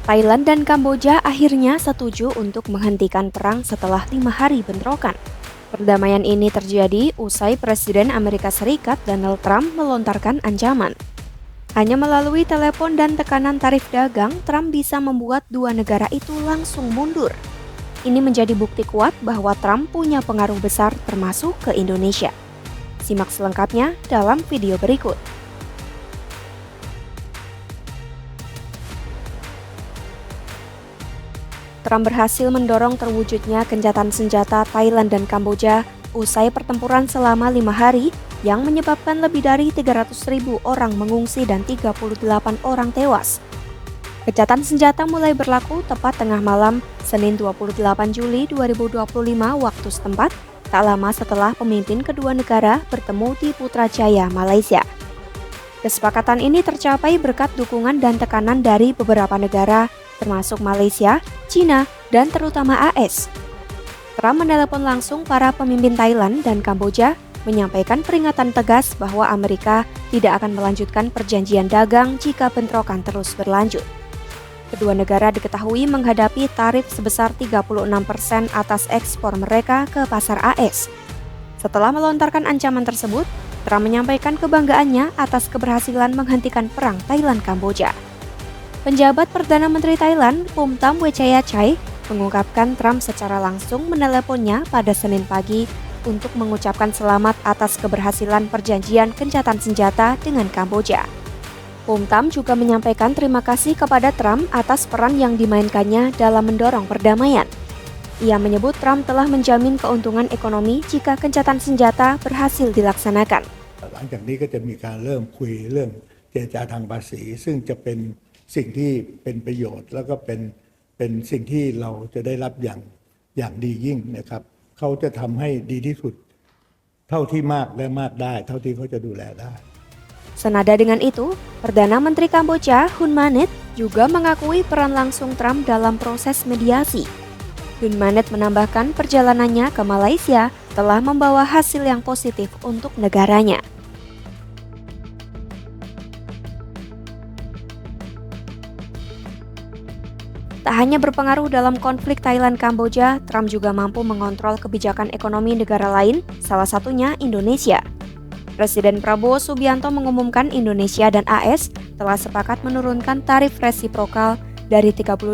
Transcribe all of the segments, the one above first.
Thailand dan Kamboja akhirnya setuju untuk menghentikan perang setelah 5 hari bentrokan. Perdamaian ini terjadi usai Presiden Amerika Serikat Donald Trump melontarkan ancaman. Hanya melalui telepon dan tekanan tarif dagang, Trump bisa membuat dua negara itu langsung mundur. Ini menjadi bukti kuat bahwa Trump punya pengaruh besar termasuk ke Indonesia. Simak selengkapnya dalam video berikut. Trump berhasil mendorong terwujudnya gencatan senjata Thailand dan Kamboja usai pertempuran selama 5 hari yang menyebabkan lebih dari 300.000 orang mengungsi dan 38 orang tewas. Gencatan senjata mulai berlaku tepat tengah malam Senin 28 Juli 2025 waktu setempat, tak lama setelah pemimpin kedua negara bertemu di Putrajaya, Malaysia. Kesepakatan ini tercapai berkat dukungan dan tekanan dari beberapa negara, termasuk Malaysia, China, dan terutama AS. Trump menelepon langsung para pemimpin Thailand dan Kamboja, menyampaikan peringatan tegas bahwa Amerika tidak akan melanjutkan perjanjian dagang jika bentrokan terus berlanjut. Kedua negara diketahui menghadapi tarif sebesar 36% atas ekspor mereka ke pasar AS. Setelah melontarkan ancaman tersebut, Trump menyampaikan kebanggaannya atas keberhasilan menghentikan perang Thailand-Kamboja. Penjabat Perdana Menteri Thailand, Phumtham Wechayachai, mengungkapkan Trump secara langsung meneleponnya pada Senin pagi untuk mengucapkan selamat atas keberhasilan perjanjian gencatan senjata dengan Kamboja. Phumtham juga menyampaikan terima kasih kepada Trump atas peran yang dimainkannya dalam mendorong perdamaian. Ia menyebut Trump telah menjamin keuntungan ekonomi jika gencatan senjata berhasil dilaksanakan. หลังจากนี้ก็จะมีการเริ่มคุยเรื่องเจรจาทางภาษีซึ่งจะเป็นสิ่งที่เป็นประโยชน์แล้วก็เป็นสิ่งที่เราจะได้รับอย่างดียิ่งนะครับเขาจะทำให้ดีที่สุดเท่าที่มากและมากได้เท่าที่เขาจะดูแลได้ Senada dengan itu, Perdana Menteri Kamboja Hun Manet juga mengakui peran langsung Trump dalam proses mediasi. Hun Manet menambahkan perjalanannya ke Malaysia telah membawa hasil yang positif untuk negaranya. Tak hanya berpengaruh dalam konflik Thailand-Kamboja, Trump juga mampu mengontrol kebijakan ekonomi negara lain, salah satunya Indonesia. Presiden Prabowo Subianto mengumumkan Indonesia dan AS telah sepakat menurunkan tarif resiprokal dari 32%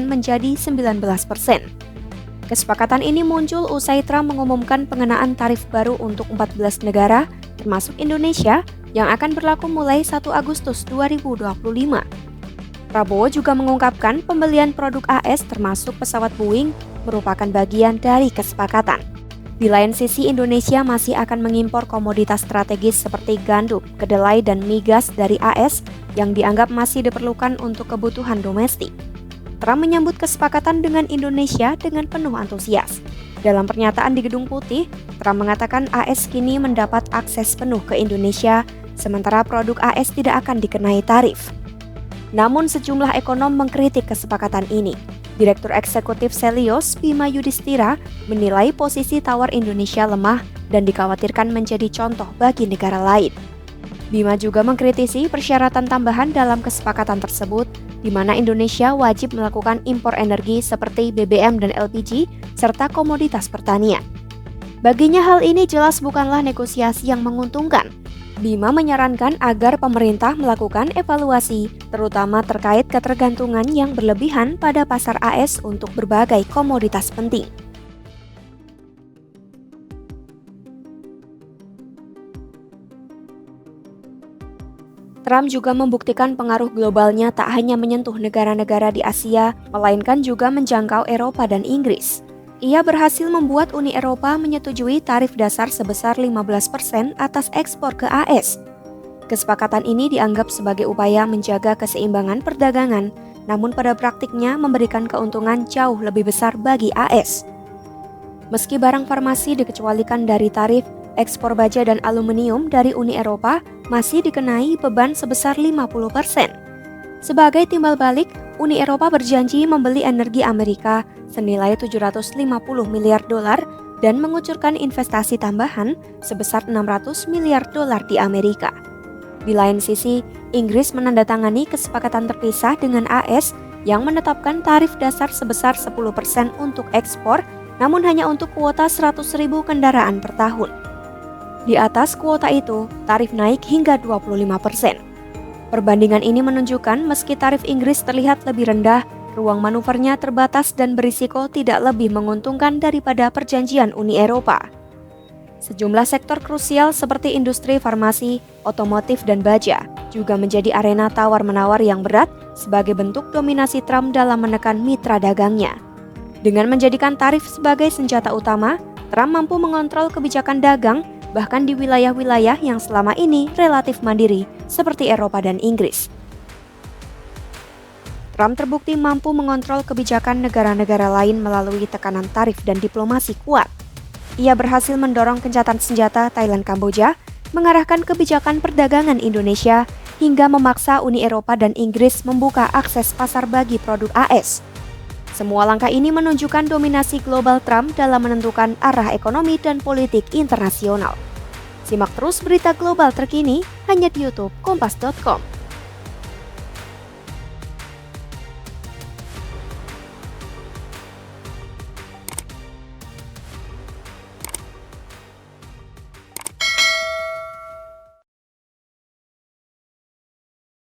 menjadi 19%. Kesepakatan ini muncul usai Trump mengumumkan pengenaan tarif baru untuk 14 negara, termasuk Indonesia, yang akan berlaku mulai 1 Agustus 2025. Prabowo juga mengungkapkan pembelian produk AS termasuk pesawat Boeing merupakan bagian dari kesepakatan. Di lain sisi, Indonesia masih akan mengimpor komoditas strategis seperti gandum, kedelai, dan migas dari AS yang dianggap masih diperlukan untuk kebutuhan domestik. Trump menyambut kesepakatan dengan Indonesia dengan penuh antusias. Dalam pernyataan di Gedung Putih, Trump mengatakan AS kini mendapat akses penuh ke Indonesia, sementara produk AS tidak akan dikenai tarif. Namun sejumlah ekonom mengkritik kesepakatan ini. Direktur Eksekutif Selios, Bima Yudhistira, menilai posisi tawar Indonesia lemah dan dikhawatirkan menjadi contoh bagi negara lain. Bima juga mengkritisi persyaratan tambahan dalam kesepakatan tersebut, di mana Indonesia wajib melakukan impor energi seperti BBM dan LPG, serta komoditas pertanian. Baginya hal ini jelas bukanlah negosiasi yang menguntungkan. Bima menyarankan agar pemerintah melakukan evaluasi, terutama terkait ketergantungan yang berlebihan pada pasar AS untuk berbagai komoditas penting. Trump juga membuktikan pengaruh globalnya tak hanya menyentuh negara-negara di Asia, melainkan juga menjangkau Eropa dan Inggris. Ia berhasil membuat Uni Eropa menyetujui tarif dasar sebesar 15% atas ekspor ke AS. Kesepakatan ini dianggap sebagai upaya menjaga keseimbangan perdagangan, namun pada praktiknya memberikan keuntungan jauh lebih besar bagi AS. Meski barang farmasi dikecualikan dari tarif, ekspor baja dan aluminium dari Uni Eropa masih dikenai beban sebesar 50%. Sebagai timbal balik, Uni Eropa berjanji membeli energi Amerika senilai 750 miliar dolar dan mengucurkan investasi tambahan sebesar 600 miliar dolar di Amerika. Di lain sisi, Inggris menandatangani kesepakatan terpisah dengan AS yang menetapkan tarif dasar sebesar 10% untuk ekspor, namun hanya untuk kuota 100.000 kendaraan per tahun. Di atas kuota itu, tarif naik hingga 25%. Perbandingan ini menunjukkan meski tarif Inggris terlihat lebih rendah, ruang manuvernya terbatas dan berisiko tidak lebih menguntungkan daripada perjanjian Uni Eropa. Sejumlah sektor krusial seperti industri farmasi, otomotif, dan baja juga menjadi arena tawar-menawar yang berat sebagai bentuk dominasi Trump dalam menekan mitra dagangnya. Dengan menjadikan tarif sebagai senjata utama, Trump mampu mengontrol kebijakan dagang bahkan di wilayah-wilayah yang selama ini relatif mandiri seperti Eropa dan Inggris. Trump terbukti mampu mengontrol kebijakan negara-negara lain melalui tekanan tarif dan diplomasi kuat. Ia berhasil mendorong gencatan senjata Thailand Kamboja, mengarahkan kebijakan perdagangan Indonesia, hingga memaksa Uni Eropa dan Inggris membuka akses pasar bagi produk AS. Semua langkah ini menunjukkan dominasi global Trump dalam menentukan arah ekonomi dan politik internasional. Simak terus berita global terkini hanya di YouTube Kompas.com.